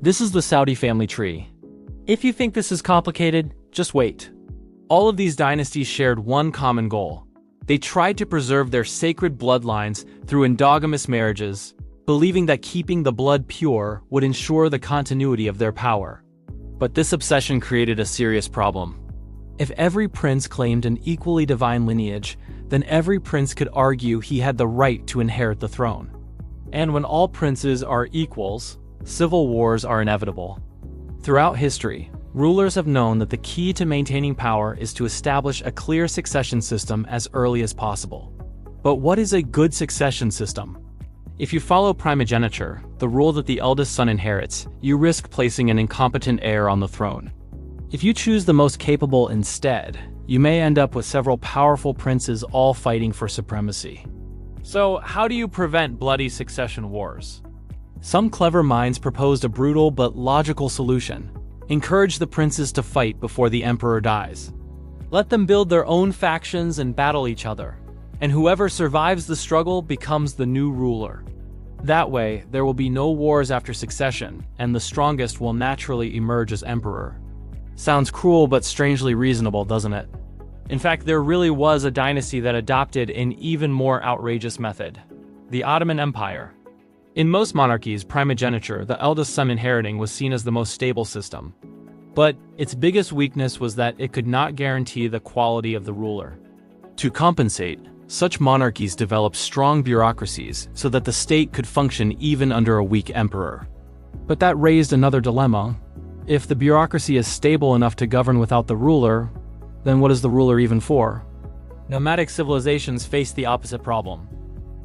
This is the Saudi family tree. If you think this is complicated, just wait. All of these dynasties shared one common goal. They tried to preserve their sacred bloodlines through endogamous marriages, believing that keeping the blood pure would ensure the continuity of their power. But this obsession created a serious problem. If every prince claimed an equally divine lineage, then every prince could argue he had the right to inherit the throne. And when all princes are equals, civil wars are inevitable. Throughout history, rulers have known that the key to maintaining power is to establish a clear succession system as early as possible. But what is a good succession system? If you follow primogeniture, the rule that the eldest son inherits, you risk placing an incompetent heir on the throne. If you choose the most capable instead, you may end up with several powerful princes all fighting for supremacy. So, how do you prevent bloody succession wars? Some clever minds proposed a brutal but logical solution. Encourage the princes to fight before the emperor dies. Let them build their own factions and battle each other, and whoever survives the struggle becomes the new ruler. That way, there will be no wars after succession, and the strongest will naturally emerge as emperor. Sounds cruel but strangely reasonable, doesn't it? In fact, there really was a dynasty that adopted an even more outrageous method: the Ottoman Empire. In most monarchies, primogeniture, the eldest son inheriting, was seen as the most stable system. But its biggest weakness was that it could not guarantee the quality of the ruler. To compensate, such monarchies developed strong bureaucracies so that the state could function even under a weak emperor. But that raised another dilemma. If the bureaucracy is stable enough to govern without the ruler, then what is the ruler even for? Nomadic civilizations faced the opposite problem.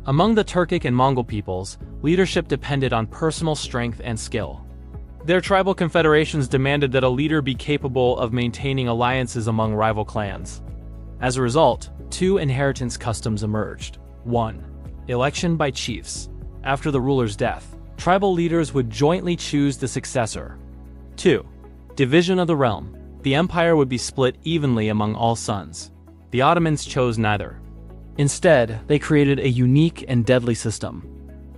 Among the Turkic and Mongol peoples, leadership depended on personal strength and skill. Their tribal confederations demanded that a leader be capable of maintaining alliances among rival clans. As a result, two inheritance customs emerged. 1. Election by chiefs. After the ruler's death, tribal leaders would jointly choose the successor. 2. Division of the realm. The empire would be split evenly among all sons. The Ottomans chose neither. Instead, they created a unique and deadly system.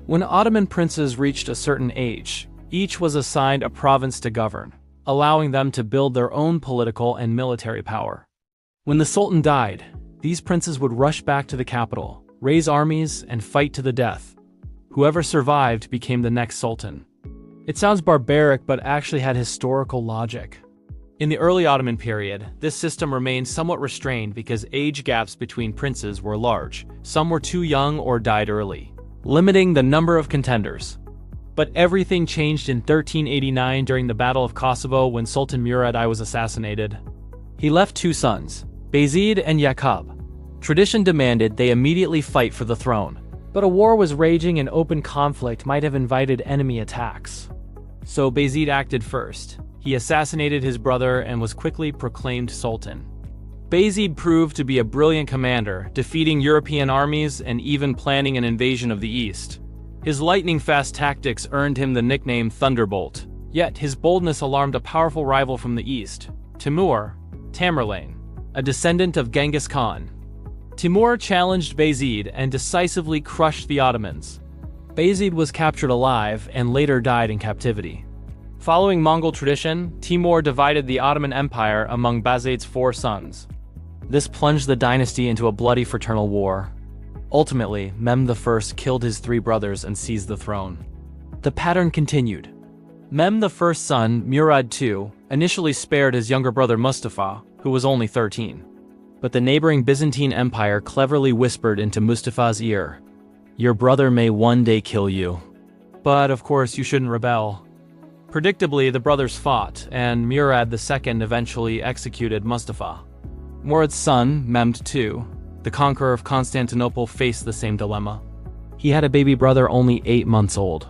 When Ottoman princes reached a certain age, each was assigned a province to govern, allowing them to build their own political and military power. When the Sultan died, these princes would rush back to the capital, raise armies, and fight to the death. Whoever survived became the next Sultan. It sounds barbaric, but actually had historical logic. In the early Ottoman period, this system remained somewhat restrained because age gaps between princes were large. Some were too young or died early, limiting the number of contenders. But everything changed in 1389 during the Battle of Kosovo when Sultan Murad I was assassinated. He left two sons, Bayezid and Yaqub. Tradition demanded they immediately fight for the throne, but a war was raging and open conflict might have invited enemy attacks. So Bayezid acted first. He assassinated his brother and was quickly proclaimed Sultan. Bayezid proved to be a brilliant commander, defeating European armies and even planning an invasion of the East. His lightning-fast tactics earned him the nickname Thunderbolt. Yet his boldness alarmed a powerful rival from the East, Timur, Tamerlane, a descendant of Genghis Khan. Timur challenged Bayezid and decisively crushed the Ottomans. Bayezid was captured alive and later died in captivity. Following Mongol tradition, Timur divided the Ottoman Empire among Bayezid's 4 sons. This plunged the dynasty into a bloody fraternal war. Ultimately, Mehmed I killed his 3 brothers and seized the throne. The pattern continued. Mehmed I's son, Murad II, initially spared his younger brother Mustafa, who was only 13. But the neighboring Byzantine Empire cleverly whispered into Mustafa's ear, "Your brother may one day kill you. But of course you shouldn't rebel." Predictably, the brothers fought, and Murad II eventually executed Mustafa. Murad's son, Mehmed II, the conqueror of Constantinople, faced the same dilemma. He had a baby brother only 8 months old.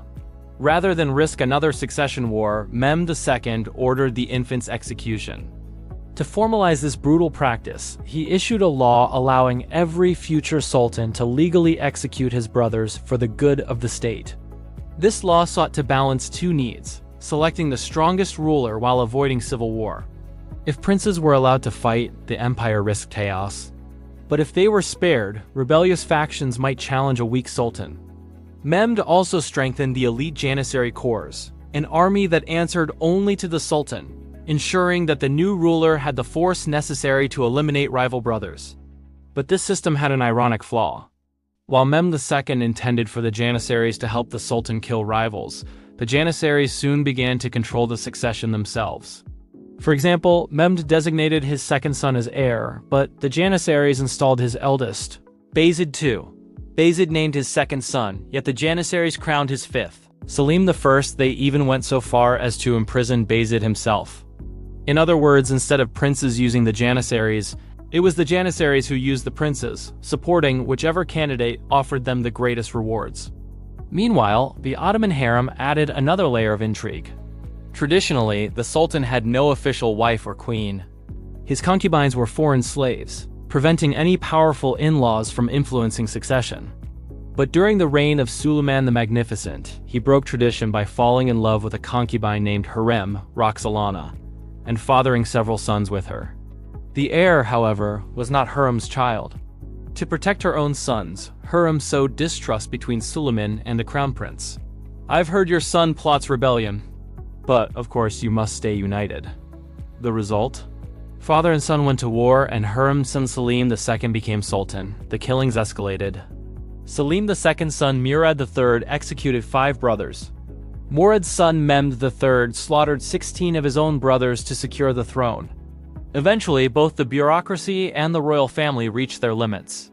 Rather than risk another succession war, Mehmed II ordered the infant's execution. To formalize this brutal practice, he issued a law allowing every future sultan to legally execute his brothers for the good of the state. This law sought to balance 2 needs: selecting the strongest ruler while avoiding civil war. If princes were allowed to fight, the empire risked chaos. But if they were spared, rebellious factions might challenge a weak sultan. Mehmed also strengthened the elite janissary corps, an army that answered only to the Sultan, ensuring that the new ruler had the force necessary to eliminate rival brothers. But this system had an ironic flaw. While Mehmed II intended for the Janissaries to help the Sultan kill rivals, the Janissaries soon began to control the succession themselves. For example, Mehmed designated his second son as heir, but the Janissaries installed his eldest, Bayezid II. Bayezid named his second son, yet the Janissaries crowned his fifth, Selim I. They even went so far as to imprison Bayezid himself. In other words, instead of princes using the Janissaries, it was the Janissaries who used the princes, supporting whichever candidate offered them the greatest rewards. Meanwhile, the Ottoman harem added another layer of intrigue. Traditionally, the Sultan had no official wife or queen. His concubines were foreign slaves, preventing any powerful in-laws from influencing succession. But during the reign of Suleiman the Magnificent, he broke tradition by falling in love with a concubine named Hurrem Roxolana, and fathering several sons with her. The heir, however, was not Hurrem's child. To protect her own sons, Hurrem sowed distrust between Suleiman and the crown prince. "I've heard your son plots rebellion, but, of course, you must stay united." The result? Father and son went to war, and Hurrem's son Selim II became sultan. The killings escalated. Selim II's son Murad III executed 5 brothers. Murad's son Mehmed III slaughtered 16 of his own brothers to secure the throne. Eventually, both the bureaucracy and the royal family reached their limits.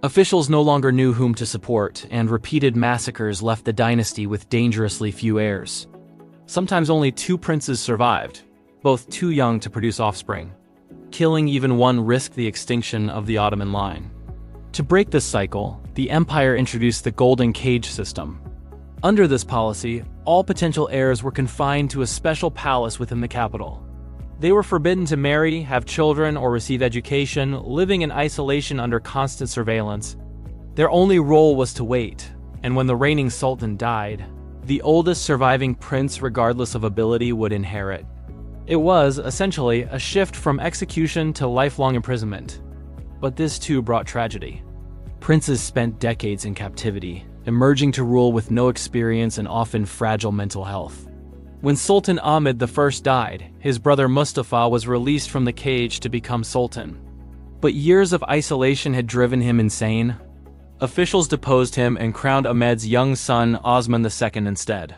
Officials no longer knew whom to support, and repeated massacres left the dynasty with dangerously few heirs. Sometimes only 2 princes survived, both too young to produce offspring. Killing even one risked the extinction of the Ottoman line. To break this cycle, the empire introduced the Golden Cage system. Under this policy, all potential heirs were confined to a special palace within the capital. They were forbidden to marry, have children, or receive education, living in isolation under constant surveillance. Their only role was to wait, and when the reigning sultan died, the oldest surviving prince, regardless of ability, would inherit. It was, essentially, a shift from execution to lifelong imprisonment. But this too brought tragedy. Princes spent decades in captivity, emerging to rule with no experience and often fragile mental health. When Sultan Ahmed I died, his brother Mustafa was released from the cage to become sultan. But years of isolation had driven him insane. Officials deposed him and crowned Ahmed's young son Osman II instead.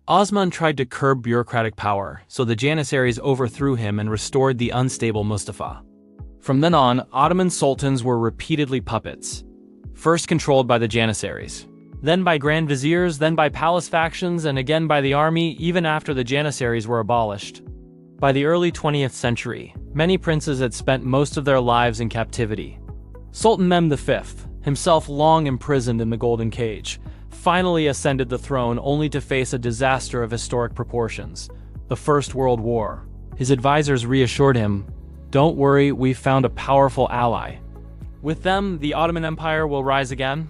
Osman tried to curb bureaucratic power, so the Janissaries overthrew him and restored the unstable Mustafa. From then on, Ottoman sultans were repeatedly puppets, first controlled by the Janissaries, then by grand viziers, then by palace factions, and again by the army, even after the Janissaries were abolished. By the early 20th century, many princes had spent most of their lives in captivity. Sultan Mehmed V, himself long imprisoned in the Golden Cage, finally ascended the throne only to face a disaster of historic proportions, the First World War. His advisors reassured him, "Don't worry, we've found a powerful ally. With them, the Ottoman Empire will rise again."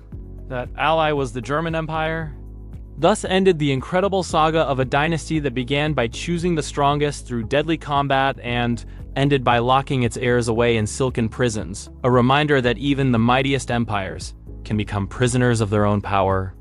That ally was the German Empire. Thus ended the incredible saga of a dynasty that began by choosing the strongest through deadly combat and ended by locking its heirs away in silken prisons, a reminder that even the mightiest empires can become prisoners of their own power